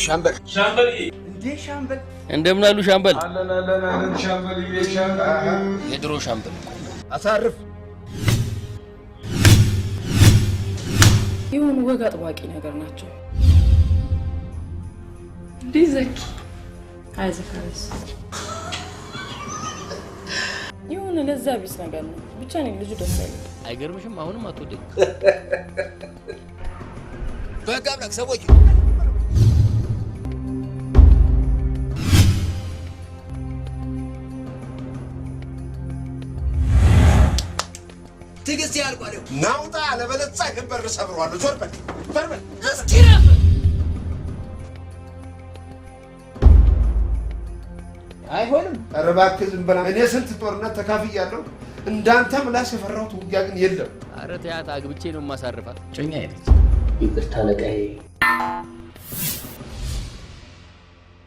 ሻምበል እንዴ ሻምበል እንደምን አሉ ሻምበል? አለን ሻምበል ይሻምበል የድሮ ሻምበል አሳርፍ ይሁን ወግ አጥባቂ ነገር ናቸው። እንዴ ዘኪ አይዘካሪስ ይሁን ለዛ ቢስ ነገር ነው። ብቻ ነው ልጁ ደስ አይልም። አይገርምሽም? አሁንም አትወደኝ በጋብላክ ሰዎች ትግስት ያልቋል ናውጣ ለበለጻ ይበር ሰብሯል ዞር በል እስኪራፍ አይሆንም አረባክ ዝም በላ እኔ ስንት ጦርነት ተካፍያለሁ እንዳንተ ምላስ የፈራሁት ውጊያ ግን የለም አረ ተያት አግብቼ ነው ማሳርፋት ጮኛ አይደል ይቅርታ ለቃዬ